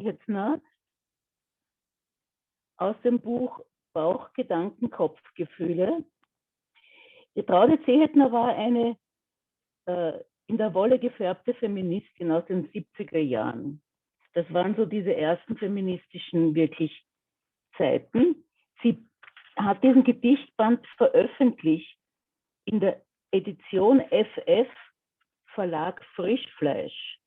Zehetner aus dem Buch Bauchgedanken, Kopfgefühle. Die Traude Zehetner war eine in der Wolle gefärbte Feministin aus den 70er Jahren. Das waren so diese ersten feministischen wirklich Zeiten. Sie hat diesen Gedichtband veröffentlicht in der Edition FF Verlag Frischfleisch.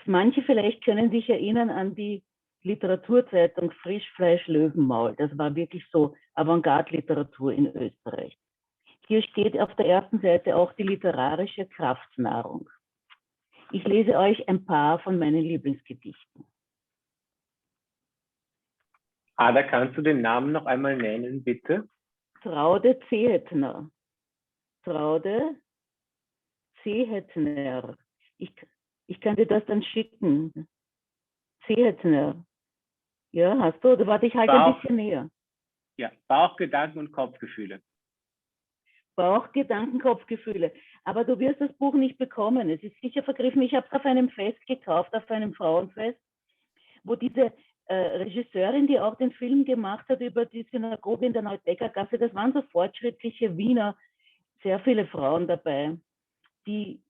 Manche vielleicht können sich erinnern an die Literaturzeitung Frischfleisch Löwenmaul. Das war wirklich so Avantgarde-Literatur in Österreich. Hier steht auf der ersten Seite auch die literarische Kraftnahrung. Ich lese euch ein paar von meinen Lieblingsgedichten. Ada, kannst du den Namen noch einmal nennen, bitte? Traude Zehetner. Traude Zehetner. Ich kann dir das dann schicken. Zehetner. Ja, hast du? Oder warte, ich halte ein bisschen näher. Ja, Bauchgedanken und Kopfgefühle. Bauchgedanken, Kopfgefühle. Aber du wirst das Buch nicht bekommen. Es ist sicher vergriffen. Ich habe es auf einem Fest gekauft, auf einem Frauenfest, wo diese Regisseurin, die auch den Film gemacht hat über die Synagoge in der Neubäckergasse, das waren so fortschrittliche Wiener, sehr viele Frauen dabei, die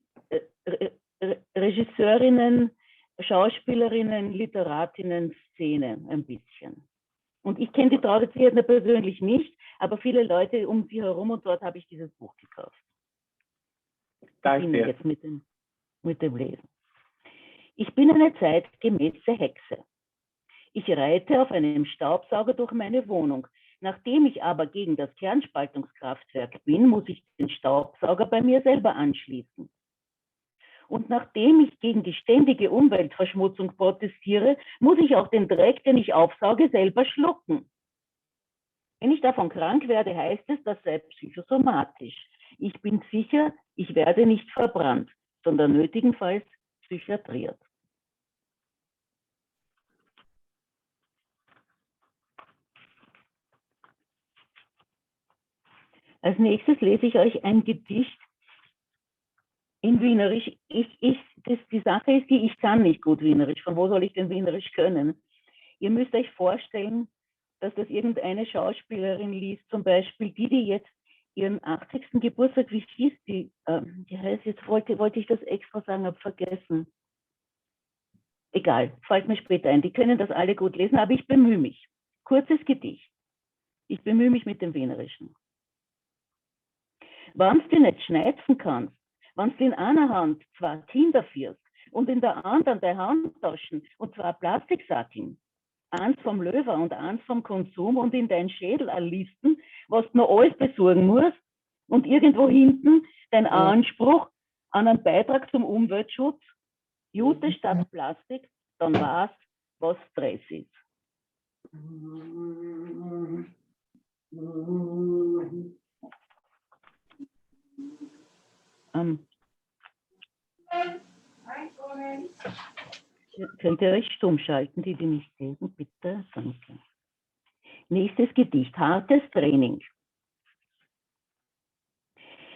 Regisseurinnen, Schauspielerinnen, Literatinnen, Szene ein bisschen. Und ich kenne die Traude Zehetner persönlich nicht, aber viele Leute um sie herum und dort habe ich dieses Buch gekauft. Danke. Jetzt mit dem Lesen. Ich bin eine zeitgemäße Hexe. Ich reite auf einem Staubsauger durch meine Wohnung. Nachdem ich aber gegen das Kernspaltungskraftwerk bin, muss ich den Staubsauger bei mir selber anschließen. Und nachdem ich gegen die ständige Umweltverschmutzung protestiere, muss ich auch den Dreck, den ich aufsauge, selber schlucken. Wenn ich davon krank werde, heißt es, das sei psychosomatisch. Ich bin sicher, ich werde nicht verbrannt, sondern nötigenfalls psychiatriert. Als nächstes lese ich euch ein Gedicht in Wienerisch. Die Sache ist die, ich kann nicht gut Wienerisch. Von wo soll ich denn Wienerisch können? Ihr müsst euch vorstellen, dass das irgendeine Schauspielerin liest, zum Beispiel die jetzt ihren 80. Geburtstag, wie hieß die? Die heißt, jetzt wollte ich das extra sagen, habe vergessen. Egal, fällt mir später ein. Die können das alle gut lesen, aber ich bemühe mich. Kurzes Gedicht. Ich bemühe mich mit dem Wienerischen. Wenn du nicht schneiden kannst, wenn du in einer Hand zwei Kinder führst und in der anderen deine Handtaschen und zwei Plastiksackeln, eins vom Löwe und eins vom Konsum und in deinen Schädel erlisten, was du noch alles besorgen musst und irgendwo hinten dein Anspruch an einen Beitrag zum Umweltschutz, Jute statt Plastik, dann weißt, was Stress ist. Könnt ihr euch stumm schalten, die nicht lesen? Bitte, danke. Nächstes Gedicht, hartes Training.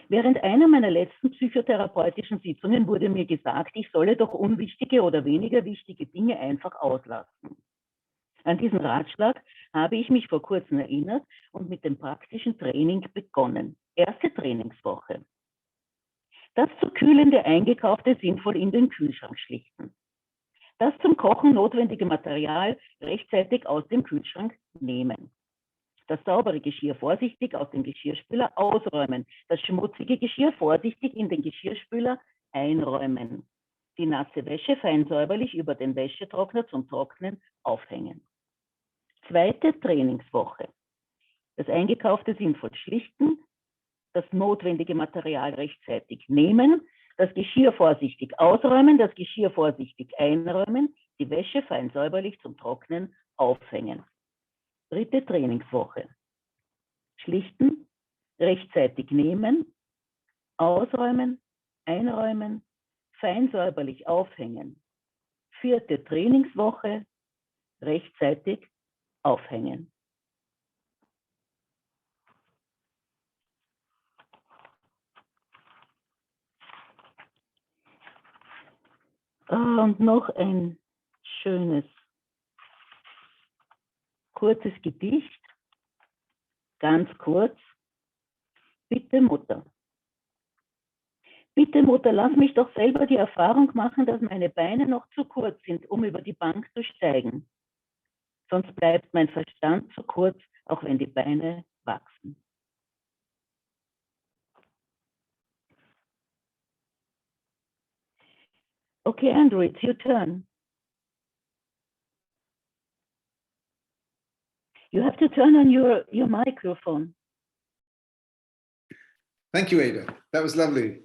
Während einer meiner letzten psychotherapeutischen Sitzungen wurde mir gesagt, ich solle doch unwichtige oder weniger wichtige Dinge einfach auslassen. An diesen Ratschlag habe ich mich vor kurzem erinnert und mit dem praktischen Training begonnen. Erste Trainingswoche. Das zu kühlende Eingekaufte sinnvoll in den Kühlschrank schlichten. Das zum Kochen notwendige Material rechtzeitig aus dem Kühlschrank nehmen. Das saubere Geschirr vorsichtig aus dem Geschirrspüler ausräumen. Das schmutzige Geschirr vorsichtig in den Geschirrspüler einräumen. Die nasse Wäsche fein säuberlich über den Wäschetrockner zum Trocknen aufhängen. Zweite Trainingswoche. Das Eingekaufte sinnvoll schlichten. Das notwendige Material rechtzeitig nehmen. Das Geschirr vorsichtig ausräumen, das Geschirr vorsichtig einräumen, die Wäsche fein säuberlich zum Trocknen aufhängen. Dritte Trainingswoche. Schlichten, rechtzeitig nehmen, ausräumen, einräumen, fein säuberlich aufhängen. Vierte Trainingswoche. Rechtzeitig aufhängen. Und noch ein schönes kurzes Gedicht, ganz kurz. Bitte Mutter. Bitte Mutter, lass mich doch selber die Erfahrung machen, dass meine Beine noch zu kurz sind, um über die Bank zu steigen. Sonst bleibt mein Verstand zu kurz, auch wenn die Beine wachsen. Okay, Andrew, it's your turn. You have to turn on your microphone. Thank you, Ada. That was lovely.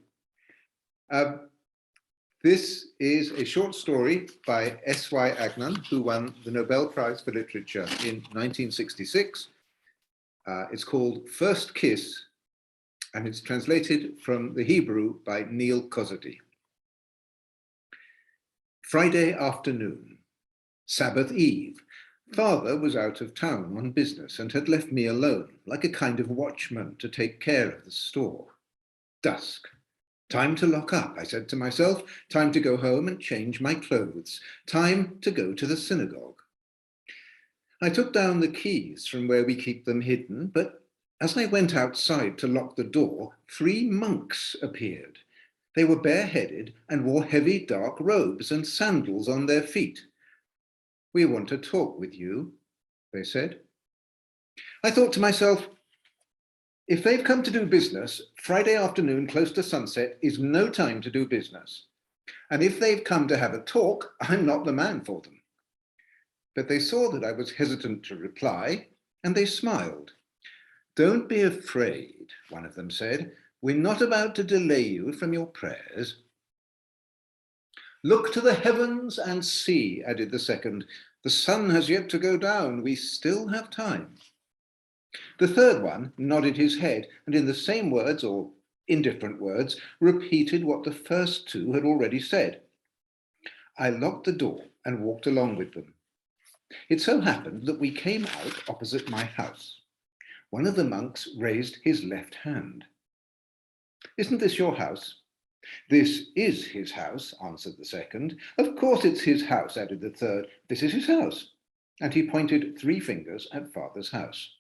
This is a short story by S.Y.Agnon, who won the Nobel Prize for Literature in 1966. It's called First Kiss, and it's translated from the Hebrew by Neil Kozady. Friday afternoon, Sabbath Eve. Father was out of town on business and had left me alone, like a kind of watchman, to take care of the store. Dusk. Time to lock up, I said to myself. Time to go home and change my clothes. Time to go to the synagogue. I took down the keys from where we keep them hidden, but as I went outside to lock the door, 3 monks appeared. They were bareheaded and wore heavy dark robes and sandals on their feet. We want to talk with you, they said. I thought to myself, if they've come to do business, Friday afternoon close to sunset is no time to do business. And if they've come to have a talk, I'm not the man for them. But they saw that I was hesitant to reply, and they smiled. Don't be afraid, one of them said. We're not about to delay you from your prayers. Look to the heavens and see, added the second. The sun has yet to go down. We still have time. The third one nodded his head and in the same words, or in different words, repeated what the first 2 had already said. I locked the door and walked along with them. It so happened that we came out opposite my house. One of the monks raised his left hand. Isn't this your house? This is his house, answered the second. Of course it's his house, added the third. This is his house. And he pointed 3 fingers at Father's house.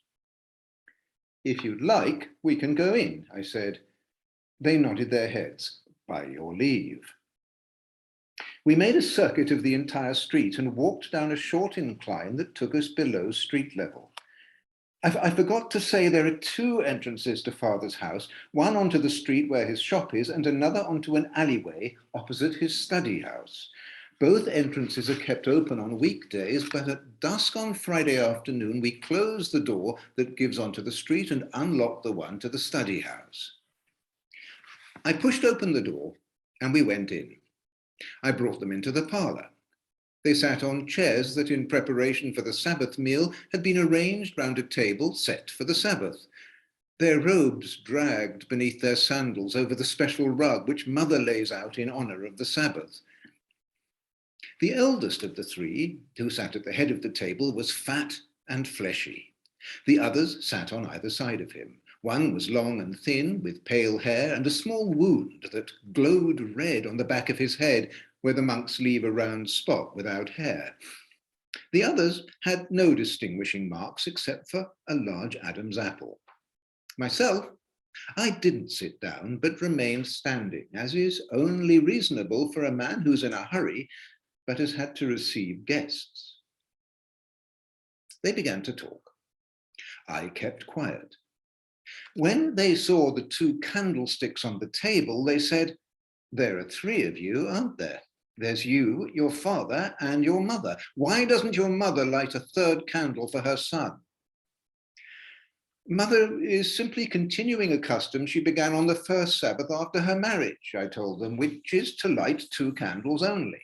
If you'd like, we can go in, I said. They nodded their heads. By your leave. We made a circuit of the entire street and walked down a short incline that took us below street level. I forgot to say there are 2 entrances to Father's house, one onto the street where his shop is and another onto an alleyway opposite his study house. Both entrances are kept open on weekdays, but at dusk on Friday afternoon, we close the door that gives onto the street and unlock the one to the study house. I pushed open the door and we went in. I brought them into the parlor. They sat on chairs that in preparation for the Sabbath meal had been arranged round a table set for the Sabbath. Their robes dragged beneath their sandals over the special rug which Mother lays out in honor of the Sabbath. The eldest of the 3, who sat at the head of the table, was fat and fleshy. The others sat on either side of him. One was long and thin, with pale hair and a small wound that glowed red on the back of his head, where the monks leave a round spot without hair. The others had no distinguishing marks except for a large Adam's apple. Myself, I didn't sit down, but remained standing, as is only reasonable for a man who's in a hurry, but has had to receive guests. They began to talk. I kept quiet. When they saw the 2 candlesticks on the table, they said, there are 3 of you, aren't there? There's you, your father, and your mother. Why doesn't your mother light a 3rd candle for her son? Mother is simply continuing a custom she began on the first Sabbath after her marriage, I told them, which is to light 2 candles only.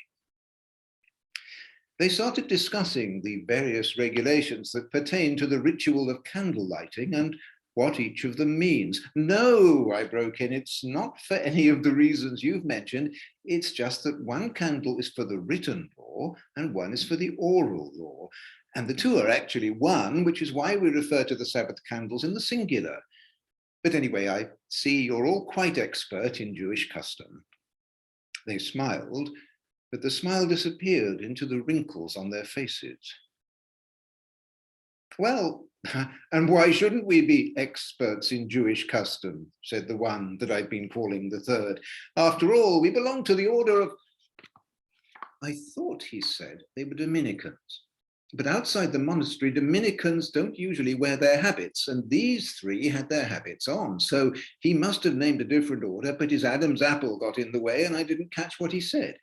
They started discussing the various regulations that pertain to the ritual of candle lighting and what each of them means. No, I broke in, it's not for any of the reasons you've mentioned. It's just that one candle is for the written law and one is for the oral law. And the 2 are actually one, which is why we refer to the Sabbath candles in the singular. But anyway, I see you're all quite expert in Jewish custom. They smiled, but the smile disappeared into the wrinkles on their faces. Well, and why shouldn't we be experts in Jewish custom, said the one that I'd been calling the third. After all, we belong to the order of... I thought, he said, they were Dominicans. But outside the monastery, Dominicans don't usually wear their habits, and these three had their habits on. So he must have named a different order, but his Adam's apple got in the way and I didn't catch what he said.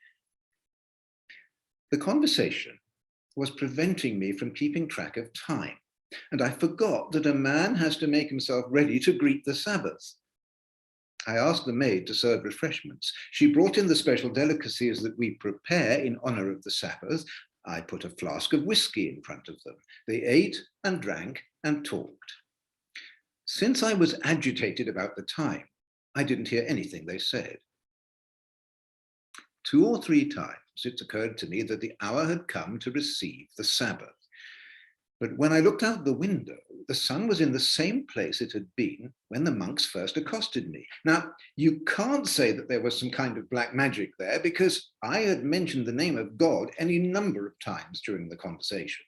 The conversation was preventing me from keeping track of time, and I forgot that a man has to make himself ready to greet the Sabbath. I asked the maid to serve refreshments. She brought in the special delicacies that we prepare in honor of the Sabbath. I put a flask of whiskey in front of them. They ate and drank and talked. Since I was agitated about the time, I didn't hear anything they said. 2 or 3 times it occurred to me that the hour had come to receive the Sabbath. But when I looked out the window, the sun was in the same place it had been when the monks first accosted me. Now, you can't say that there was some kind of black magic there, because I had mentioned the name of God any number of times during the conversation.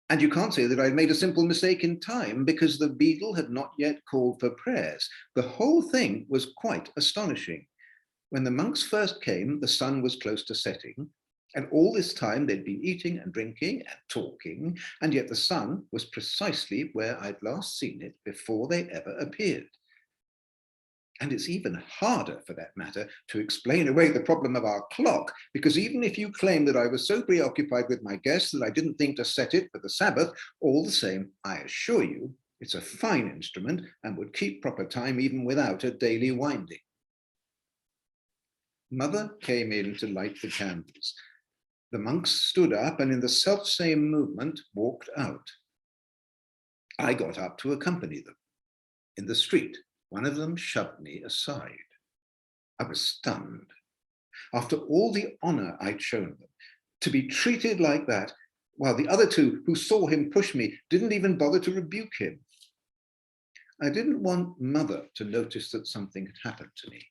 And you can't say that I'd made a simple mistake in time, because the beadle had not yet called for prayers. The whole thing was quite astonishing. When the monks first came, the sun was close to setting, and all this time they'd been eating and drinking and talking, and yet the sun was precisely where I'd last seen it before they ever appeared. And it's even harder, for that matter, to explain away the problem of our clock, because even if you claim that I was so preoccupied with my guests that I didn't think to set it for the Sabbath, all the same, I assure you, it's a fine instrument and would keep proper time even without a daily winding. Mother came in to light the candles. The monks stood up and in the self-same movement walked out. I got up to accompany them. In the street, one of them shoved me aside. I was stunned. After all the honor I'd shown them, to be treated like that, while the other 2 who saw him push me didn't even bother to rebuke him. I didn't want Mother to notice that something had happened to me,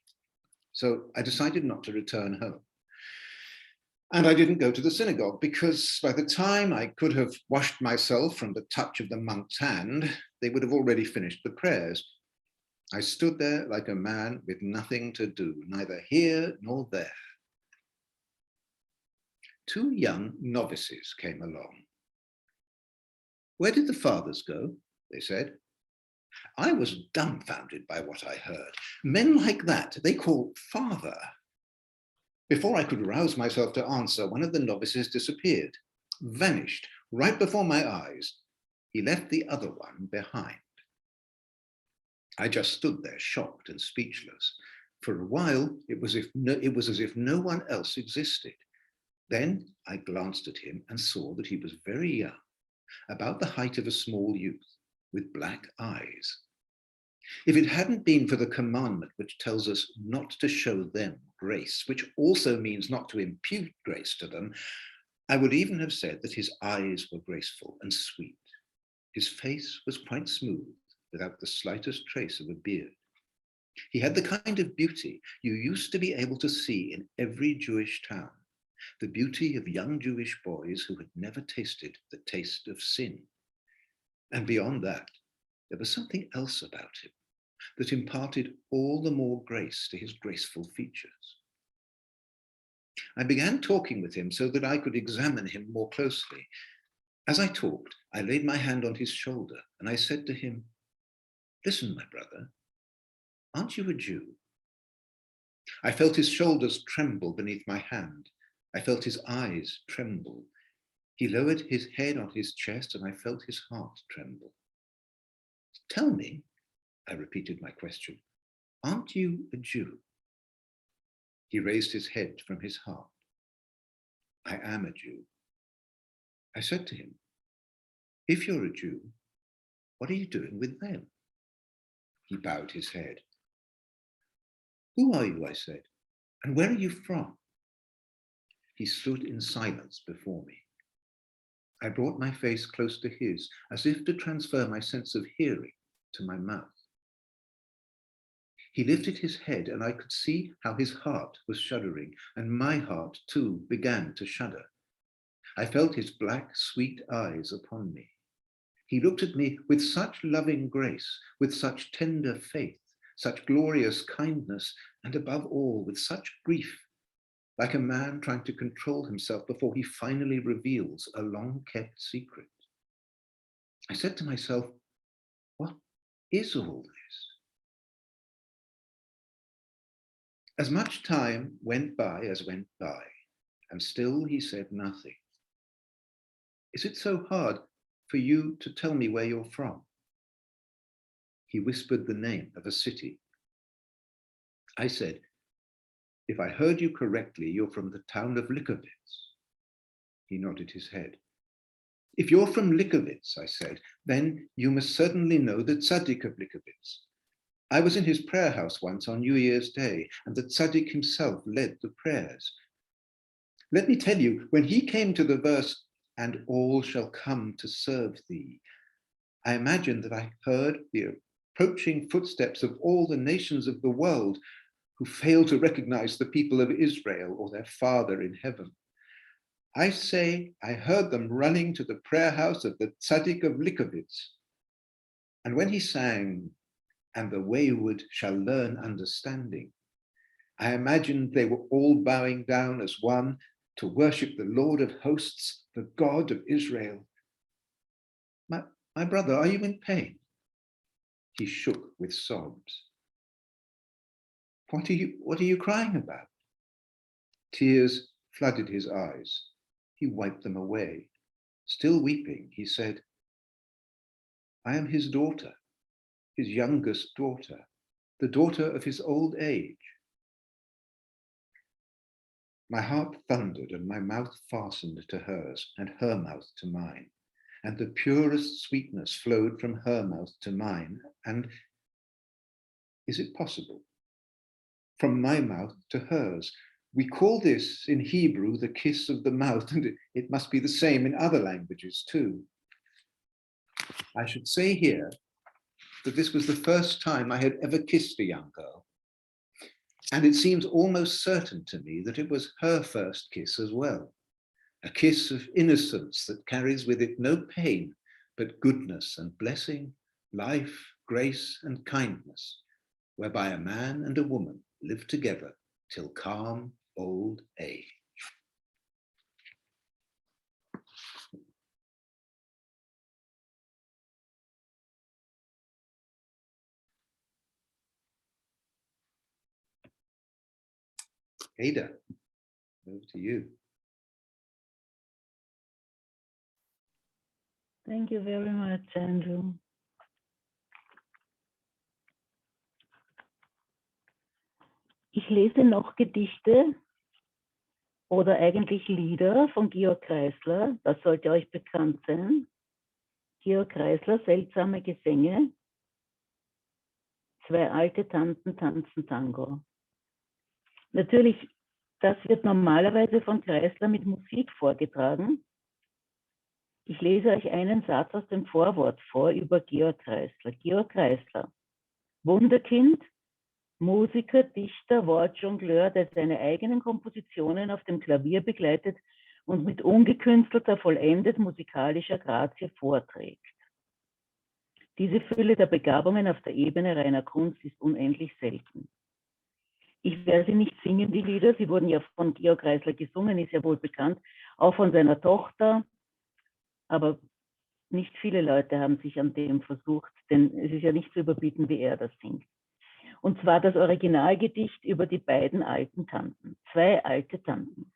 so I decided not to return home. And I didn't go to the synagogue, because by the time I could have washed myself from the touch of the monk's hand, they would have already finished the prayers. I stood there like a man with nothing to do, neither here nor there. 2 young novices came along. Where did the fathers go? They said. I was dumbfounded by what I heard. Men like that, they call father. Before I could rouse myself to answer, one of the novices disappeared, vanished right before my eyes. He left the other one behind. I just stood there, shocked and speechless. For a while, it was as if no one else existed. Then I glanced at him and saw that he was very young, about the height of a small youth, with black eyes. If it hadn't been for the commandment which tells us not to show them grace, which also means not to impute grace to them, I would even have said that his eyes were graceful and sweet. His face was quite smooth, without the slightest trace of a beard. He had the kind of beauty you used to be able to see in every Jewish town, the beauty of young Jewish boys who had never tasted the taste of sin. And beyond that, there was something else about him that imparted all the more grace to his graceful features. I began talking with him so that I could examine him more closely. As I talked, I laid my hand on his shoulder and I said to him, "Listen, my brother, aren't you a Jew?" I felt his shoulders tremble beneath my hand. I felt his eyes tremble. He lowered his head on his chest and I felt his heart tremble. "Tell me," I repeated my question, "aren't you a Jew?" He raised his head from his heart. "I am a Jew." I said to him, "If you're a Jew, what are you doing with them?" He bowed his head. "Who are you?" I said, "and where are you from?" He stood in silence before me. I brought my face close to his, as if to transfer my sense of hearing to my mouth. He lifted his head and I could see how his heart was shuddering, and my heart too began to shudder. I felt his black, sweet eyes upon me. He looked at me with such loving grace, with such tender faith, such glorious kindness, and above all, with such grief, like a man trying to control himself before he finally reveals a long-kept secret. I said to myself, what is all this? As much time went by as went by, and still he said nothing. Is it so hard for you to tell me where you're from? He whispered the name of a city. I said, if I heard you correctly, you're from the town of Likovitz. He nodded his head. If you're from Likovitz, I said, then you must certainly know the Tzaddik of Likovitz. I was in his prayer house once on New Year's Day, and the Tzaddik himself led the prayers. Let me tell you, when he came to the verse, and all shall come to serve thee, I imagined that I heard the approaching footsteps of all the nations of the world who fail to recognize the people of Israel or their Father in heaven. I say I heard them running to the prayer house of the Tzaddik of Likovitz. And when he sang, and the wayward shall learn understanding, I imagined they were all bowing down as one to worship the Lord of hosts, the God of Israel. My brother, are you in pain? He shook with sobs. What are you crying about? Tears flooded his eyes. He wiped them away. Still weeping, he said, I am his daughter, his youngest daughter, the daughter of his old age. My heart thundered and my mouth fastened to hers and her mouth to mine, and the purest sweetness flowed from her mouth to mine, and, is it possible, from my mouth to hers? We call this in Hebrew the kiss of the mouth, and it must be the same in other languages too. I should say here that this was the first time I had ever kissed a young girl, and it seems almost certain to me that it was her first kiss as well, a kiss of innocence that carries with it no pain, but goodness and blessing, life, grace, and kindness, whereby a man and a woman live together till calm old age. Ada, over to you. Thank you very much, Andrew. Ich lese noch Gedichte oder eigentlich Lieder von Georg Kreisler. Das sollte euch bekannt sein. Georg Kreisler, Seltsame Gesänge. Zwei alte, Tanten, tanzen, Tango. Natürlich, das wird normalerweise von Kreisler mit Musik vorgetragen. Ich lese euch einen Satz aus dem Vorwort vor über Georg Kreisler. Georg Kreisler, Wunderkind, Musiker, Dichter, Wortjongleur, der seine eigenen Kompositionen auf dem Klavier begleitet und mit ungekünstelter, vollendet musikalischer Grazie vorträgt. Diese Fülle der Begabungen auf der Ebene reiner Kunst ist unendlich selten. Ich werde sie nicht singen, die Lieder, sie wurden ja von Georg Kreisler gesungen, ist ja wohl bekannt, auch von seiner Tochter, aber nicht viele Leute haben sich an dem versucht, denn es ist ja nicht zu überbieten, wie er das singt. Und zwar das Originalgedicht über die beiden alten Tanten, zwei alte Tanten.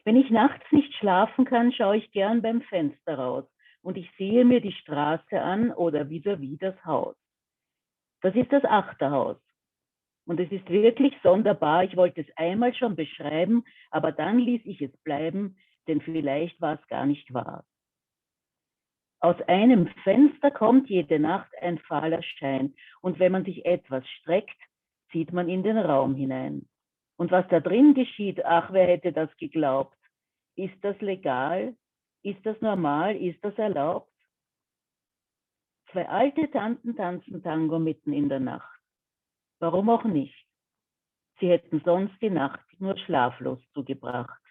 Wenn ich nachts nicht schlafen kann, schaue ich gern beim Fenster raus und ich sehe mir die Straße an oder vis-à-vis das Haus. Das ist das Achterhaus. Und es ist wirklich sonderbar, ich wollte es einmal schon beschreiben, aber dann ließ ich es bleiben, denn vielleicht war es gar nicht wahr. Aus einem Fenster kommt jede Nacht ein fahler Schein und wenn man sich etwas streckt, sieht man in den Raum hinein. Und was da drin geschieht, ach, wer hätte das geglaubt? Ist das legal? Ist das normal? Ist das erlaubt? Zwei alte Tanten tanzen Tango mitten in der Nacht. Warum auch nicht? Sie hätten sonst die Nacht nur schlaflos zugebracht.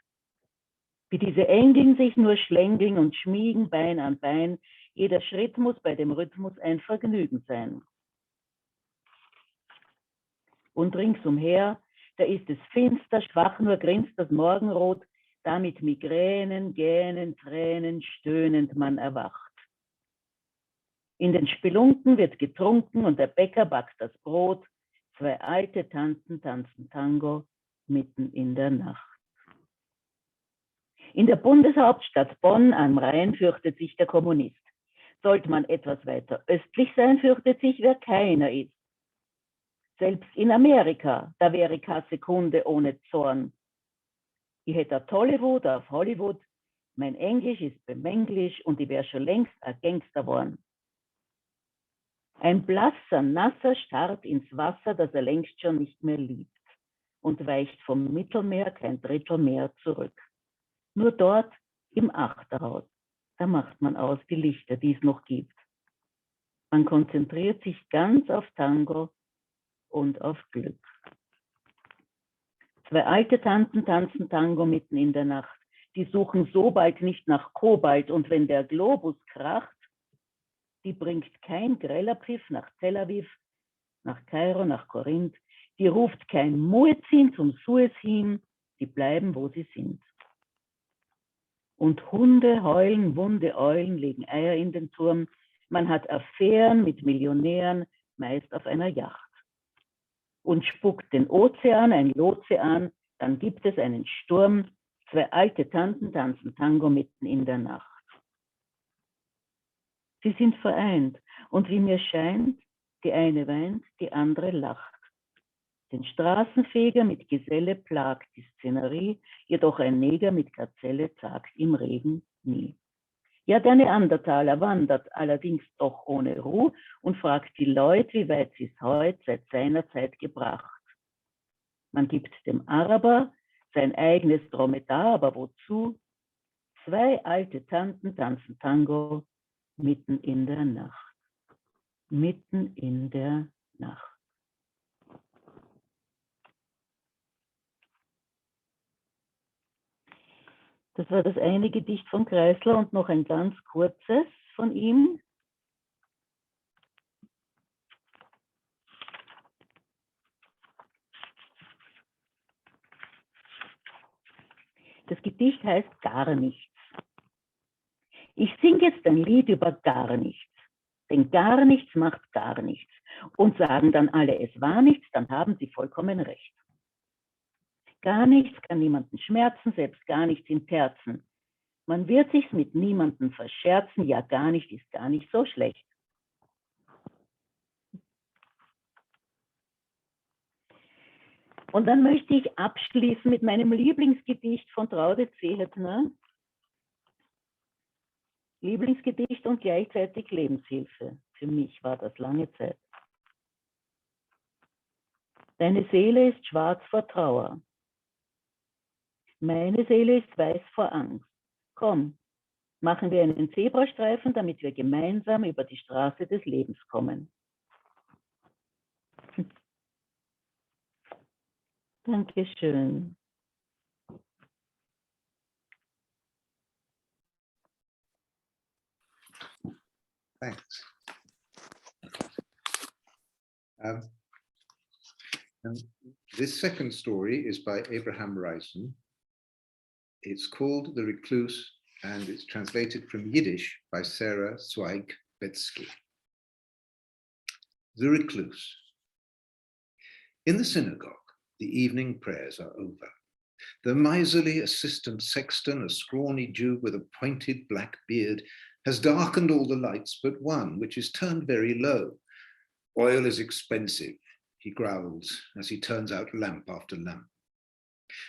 Wie diese Engeln sich nur schlängeln und schmiegen Bein an Bein, jeder Schritt muss bei dem Rhythmus ein Vergnügen sein. Und ringsumher, da ist es finster, schwach nur grinst das Morgenrot, da mit Migränen, Gähnen, Tränen, stöhnend man erwacht. In den Spelunken wird getrunken und der Bäcker backt das Brot, zwei alte Tanten tanzen Tango mitten in der Nacht. In der Bundeshauptstadt Bonn am Rhein fürchtet sich der Kommunist. Sollte man etwas weiter östlich sein, fürchtet sich, wer keiner ist. Selbst in Amerika, da wäre keine Sekunde ohne Zorn. Ich hätte ein Tollywood auf Hollywood, mein Englisch ist bemänglisch und ich wäre schon längst ein Gangster worden. Ein blasser, nasser starrt ins Wasser, das er längst schon nicht mehr liebt und weicht vom Mittelmeer kein Drittel mehr zurück. Nur dort im Achterhaus, da macht man aus die Lichter, die es noch gibt. Man konzentriert sich ganz auf Tango und auf Glück. Zwei alte Tanten tanzen Tango mitten in der Nacht. Die suchen so bald nicht nach Kobalt und wenn der Globus kracht, die bringt kein greller Pfiff nach Tel Aviv, nach Kairo, nach Korinth. Die ruft kein Muezzin zum Suez hin, die bleiben, wo sie sind. Und Hunde heulen, wunde Eulen legen Eier in den Turm. Man hat Affären mit Millionären, meist auf einer Yacht. Und spuckt den Ozean ein Lotse an, dann gibt es einen Sturm. Zwei alte Tanten tanzen Tango mitten in der Nacht. Sie sind vereint und wie mir scheint, die eine weint, die andere lacht. Den Straßenfeger mit Geselle plagt die Szenerie, jedoch ein Neger mit Gazelle zagt im Regen nie. Ja, der Neandertaler wandert allerdings doch ohne Ruhe und fragt die Leute, wie weit sie es heute seit seiner Zeit gebracht. Man gibt dem Araber sein eigenes Dromedar, aber wozu? Zwei alte Tanten tanzen Tango mitten in der Nacht. Mitten in der Nacht. Das war das eine Gedicht von Kreisler und noch ein ganz kurzes von ihm. Das Gedicht heißt Gar nichts. Ich singe jetzt ein Lied über gar nichts, denn gar nichts macht gar nichts. Und sagen dann alle, es war nichts, dann haben sie vollkommen recht. Gar nichts kann niemanden schmerzen, selbst gar nichts in Terzen. Man wird sich's mit niemandem verscherzen, ja gar nicht ist gar nicht so schlecht. Und dann möchte ich abschließen mit meinem Lieblingsgedicht von Traude Zehetner. Lieblingsgedicht und gleichzeitig Lebenshilfe. Für mich war das lange Zeit. Deine Seele ist schwarz vor Trauer. Meine Seele ist weiß vor Angst. Komm, machen wir einen Zebrastreifen, damit wir gemeinsam über die Straße des Lebens kommen. Dankeschön. Thanks. This second story is by Abraham Reisen. It's called The Recluse and it's translated from Yiddish by Sarah Zweig. The Recluse. In the synagogue, the evening prayers are over. The miserly assistant sexton, a scrawny Jew with a pointed black beard, has darkened all the lights but one, which is turned very low. Oil is expensive, he growls as he turns out lamp after lamp.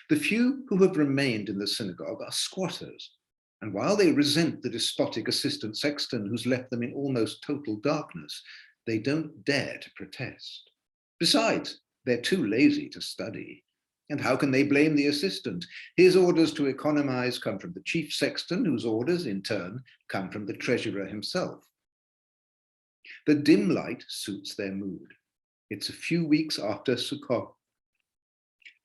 The few who have remained in the synagogue are squatters, and while they resent the despotic assistant sexton who's left them in almost total darkness, they don't dare to protest. Besides, they're too lazy to study. And how can they blame the assistant? His orders to economize come from the chief sexton, whose orders, in turn, come from the treasurer himself. The dim light suits their mood. It's a few weeks after Sukkot.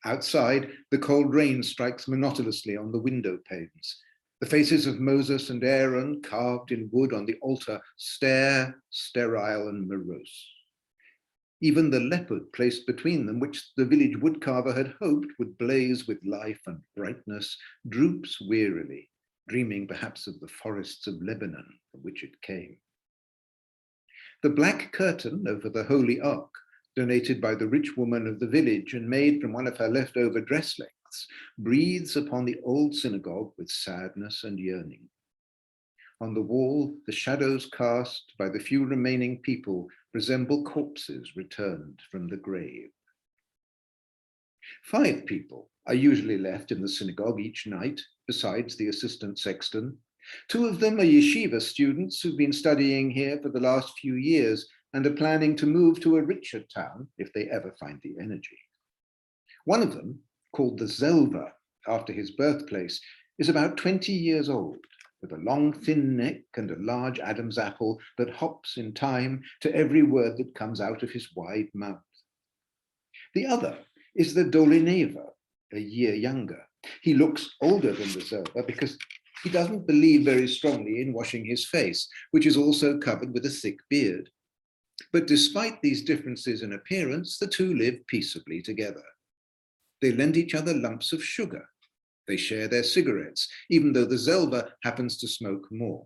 Outside, the cold rain strikes monotonously on the window panes. The faces of Moses and Aaron, carved in wood on the altar, stare, sterile and morose. Even the leopard placed between them, which the village woodcarver had hoped would blaze with life and brightness, droops wearily, dreaming perhaps of the forests of Lebanon from which it came. The black curtain over the Holy Ark, donated by the rich woman of the village and made from one of her leftover dress lengths, breathes upon the old synagogue with sadness and yearning. On the wall, the shadows cast by the few remaining people resemble corpses returned from the grave. 5 people are usually left in the synagogue each night, besides the assistant sexton. 2 of them are yeshiva students who've been studying here for the last few years and are planning to move to a richer town if they ever find the energy. One of them, called the Zelva, after his birthplace, is about 20 years old, with a long thin neck and a large Adam's apple that hops in time to every word that comes out of his wide mouth. The other is the Dolineva, a year younger. He looks older than the Zelva because he doesn't believe very strongly in washing his face, which is also covered with a thick beard. But despite these differences in appearance, the 2 live peaceably together. They lend each other lumps of sugar. They share their cigarettes, even though the Zelva happens to smoke more.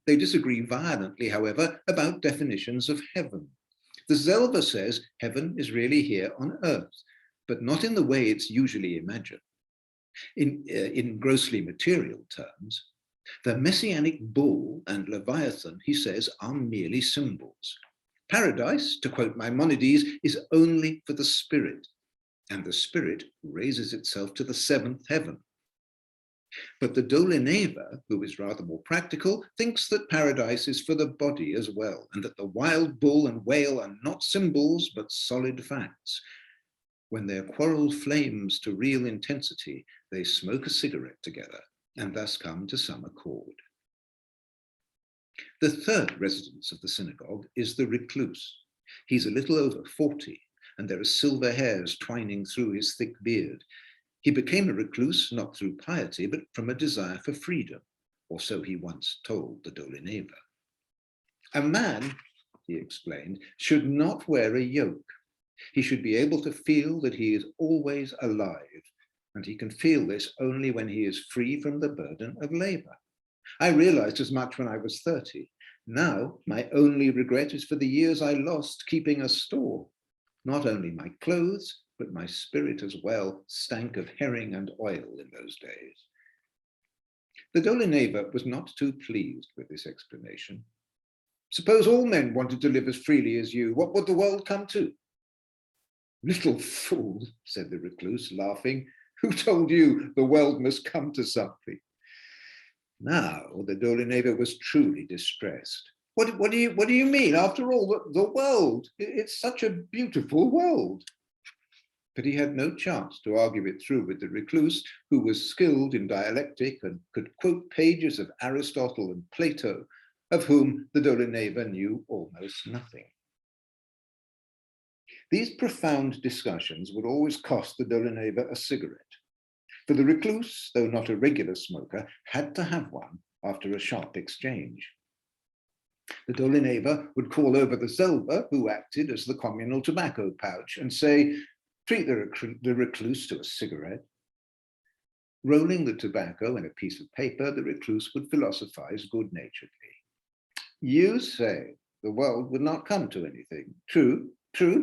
They disagree violently, however, about definitions of heaven. The Zelva says heaven is really here on earth, but not in the way it's usually imagined. In grossly material terms, the messianic bull and Leviathan, he says, are merely symbols. Paradise, to quote Maimonides, is only for the spirit, and the spirit raises itself to the 7th heaven. But the Dolineva, who is rather more practical, thinks that paradise is for the body as well, and that the wild bull and whale are not symbols, but solid facts. When their quarrel flames to real intensity, they smoke a cigarette together, and thus come to some accord. The 3rd resident of the synagogue is the Recluse. He's a little over 40, and there are silver hairs twining through his thick beard. He became a recluse not through piety, but from a desire for freedom, or so he once told the Dolineva. A man, he explained, should not wear a yoke. He should be able to feel that he is always alive, and he can feel this only when he is free from the burden of labor. I realized as much when I was 30. Now, my only regret is for the years I lost keeping a store. Not only my clothes, but my spirit as well stank of herring and oil in those days. The Dolineva was not too pleased with this explanation. Suppose all men wanted to live as freely as you, what would the world come to? Little fool, said the recluse, laughing. Who told you the world must come to something? Now the Dolineva was truly distressed. What do you mean? After all, the world, it's such a beautiful world. But he had no chance to argue it through with the recluse, who was skilled in dialectic and could quote pages of Aristotle and Plato, of whom the Dolineva knew almost nothing. These profound discussions would always cost the Dolineva a cigarette. For the recluse, though not a regular smoker, had to have one after a sharp exchange. The Dolineva would call over the Zelva, who acted as the communal tobacco pouch, and say, treat the recluse to a cigarette. Rolling the tobacco in a piece of paper, the recluse would philosophize good-naturedly. You say the world would not come to anything. True,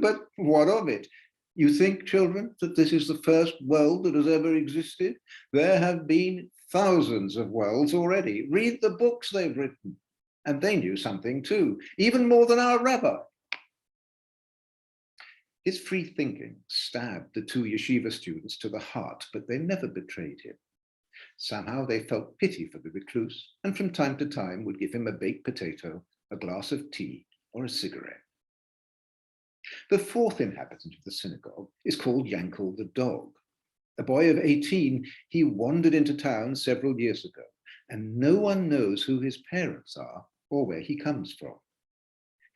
but what of it? You think, children, that this is the first world that has ever existed? There have been thousands of worlds already. Read the books they've written. And they knew something too, even more than our rabbi. His free thinking stabbed the 2 yeshiva students to the heart, but they never betrayed him. Somehow they felt pity for the recluse, and from time to time would give him a baked potato, a glass of tea, or a cigarette. The 4th inhabitant of the synagogue is called Yankel the dog. A boy of 18, he wandered into town several years ago, and no one knows who his parents are or where he comes from.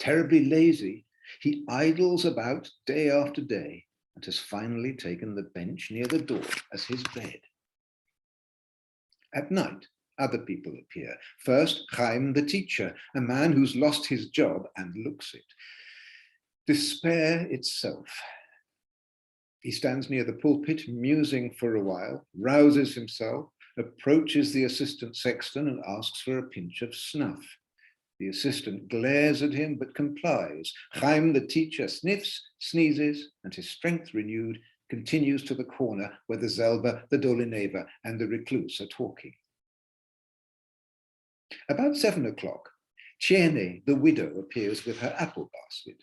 Terribly lazy, he idles about day after day, and has finally taken the bench near the door as his bed. At night, other people appear. First, Chaim the teacher, a man who's lost his job and looks it. Despair itself. He stands near the pulpit, musing for a while, rouses himself, approaches the assistant sexton and asks for a pinch of snuff. The assistant glares at him but complies. Chaim the teacher sniffs, sneezes, and his strength renewed continues to the corner where the Selber, the Dolineva, and the Recluse are talking. About 7 o'clock, Chiene, the widow, appears with her apple basket.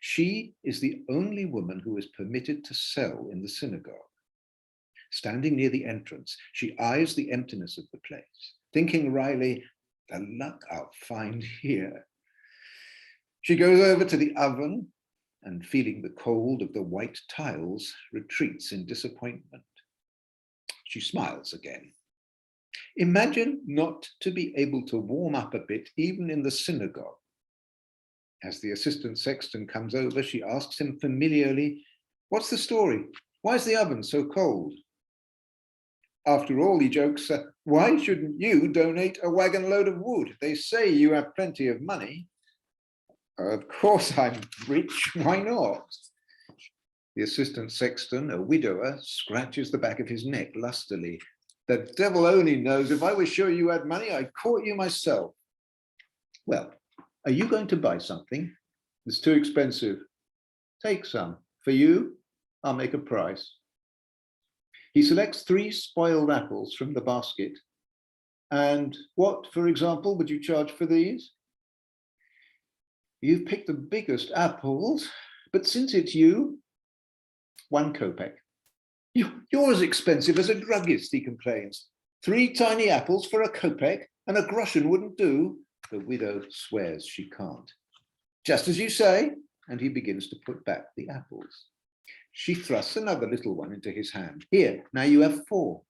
She is the only woman who is permitted to sell in the synagogue. Standing near the entrance, she eyes the emptiness of the place, thinking wryly, the luck I'll find here. She goes over to the oven and, feeling the cold of the white tiles, retreats in disappointment. She smiles again. Imagine not to be able to warm up a bit, even in the synagogue. As the assistant sexton comes over, she asks him familiarly, "What's the story? Why is the oven so cold?" After all, he jokes, "Why shouldn't you donate a wagon load of wood? They say you have plenty of money." "Of course I'm rich, why not?" The assistant sexton, a widower, scratches the back of his neck lustily. "The devil only knows, if I was sure you had money, I'd court you myself." "Well, are you going to buy something?" "It's too expensive." "Take some. For you, I'll make a price." He selects 3 spoiled apples from the basket. "And what, for example, would you charge for these?" "You've picked the biggest apples, but since it's you, 1 kopeck. You're as expensive as a druggist," he complains. 3 tiny apples for a kopeck, and a groschen wouldn't do. The widow swears she can't. "Just as you say," and he begins to put back the apples. She thrusts another little one into his hand. "Here, now you have 4.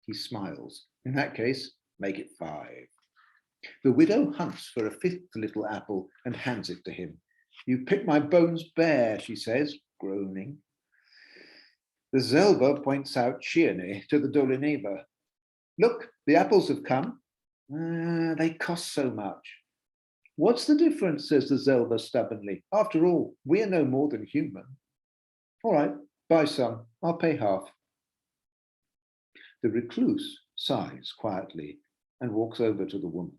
He smiles. "In that case, make it 5. The widow hunts for a 5th little apple and hands it to him. "You picked my bones bare," she says, groaning. The Zelba points out Chiene to the Dolineva. "Look, the apples have come." They cost so much." "What's the difference?" says the Zelba stubbornly. "After all, we're no more than human." "All right, buy some. I'll pay half." The Recluse sighs quietly and walks over to the woman.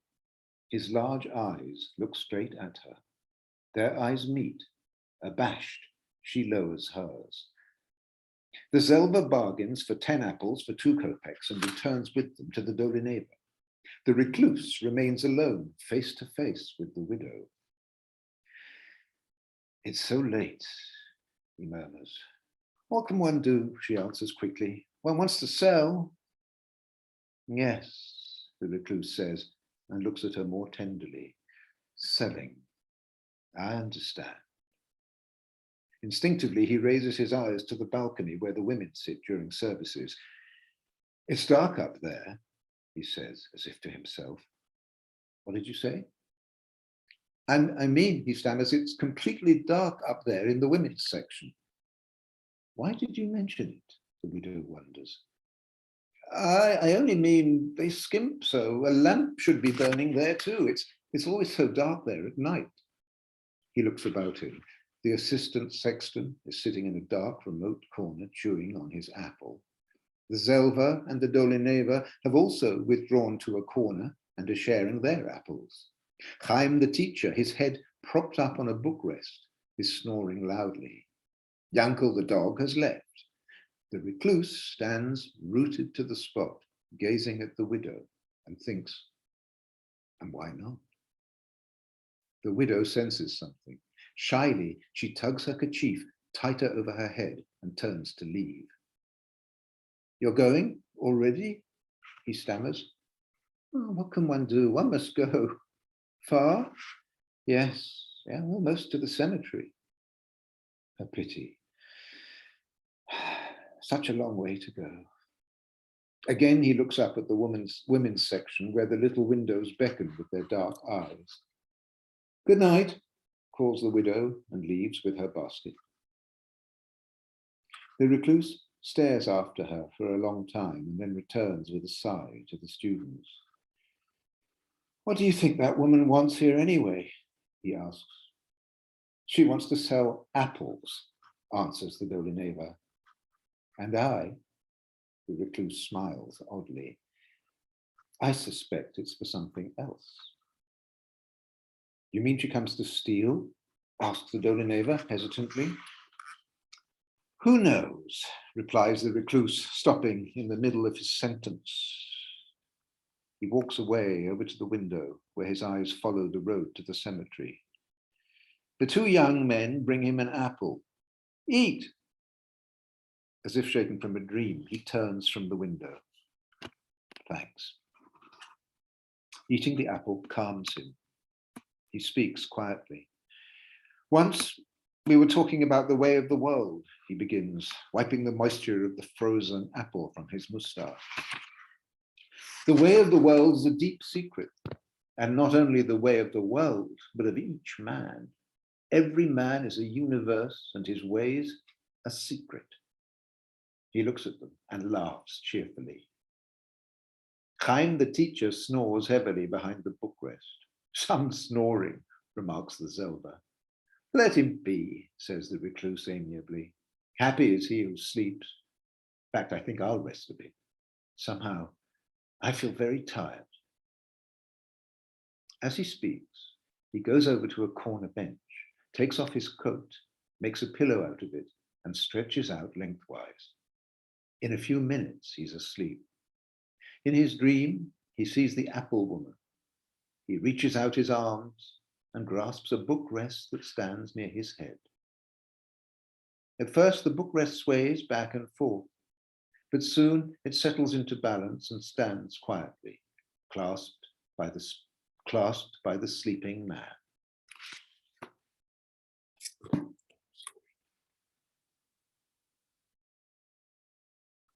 His large eyes look straight at her. Their eyes meet. Abashed, she lowers hers. The Zelba bargains for 10 apples for 2 kopecks and returns with them to the Dolineva. The Recluse remains alone, face to face with the widow. "It's so late," he murmurs. "What can one do?" she answers quickly. "One wants to sell." "Yes," the Recluse says, and looks at her more tenderly. "Selling. I understand." Instinctively, he raises his eyes to the balcony where the women sit during services. "It's dark up there," he says, as if to himself. "What did you say?" I mean, he stammers, "it's completely dark up there in the women's section." "Why did you mention it?" the widow wonders. I only mean they skimp so. A lamp should be burning there too. It's always so dark there at night." He looks about him. The assistant sexton is sitting in a dark, remote corner chewing on his apple. The Zelva and the Dolineva have also withdrawn to a corner and are sharing their apples. Chaim the teacher, his head propped up on a bookrest, is snoring loudly. Yankel the dog has left. The Recluse stands rooted to the spot, gazing at the widow, and thinks, and why not? The widow senses something. Shyly, she tugs her kerchief tighter over her head and turns to leave. "You're going already?" he stammers. "Oh, what can one do? One must go." "Far?" "Yes, almost to the cemetery." A pity. Such a long way to go. Again, he looks up at the women's section where the little windows beckon with their dark eyes. "Good night," calls the widow and leaves with her basket. The recluse stares after her for a long time and then returns with a sigh to the students. What do you think that woman wants here anyway? He asks. She wants to sell apples, answers the Dolineva. And I, the recluse smiles oddly, I suspect it's for something else. You mean she comes to steal? Asks the Dolineva hesitantly. Who knows, replies the recluse, stopping in the middle of his sentence. He walks away over to the window where his eyes follow the road to the cemetery. The two young men bring him an apple. Eat! As if shaken from a dream, he turns from the window. Thanks. Eating the apple calms him. He speaks quietly. Once we were talking about the way of the world, he begins, wiping the moisture of the frozen apple from his moustache. The way of the world is a deep secret, and not only the way of the world, but of each man. Every man is a universe and his ways a secret. He looks at them and laughs cheerfully. Chaim, the teacher, snores heavily behind the bookrest. Some snoring, remarks the Zelda. Let him be, says the recluse amiably. Happy is he who sleeps. In fact, I think I'll rest a bit. Somehow, I feel very tired. As he speaks, he goes over to a corner bench, takes off his coat, makes a pillow out of it, and stretches out lengthwise. In a few minutes, he's asleep. In his dream, he sees the apple woman. He reaches out his arms and grasps a bookrest that stands near his head. At first, the bookrest sways back and forth, but soon it settles into balance and stands quietly, clasped by the sleeping man.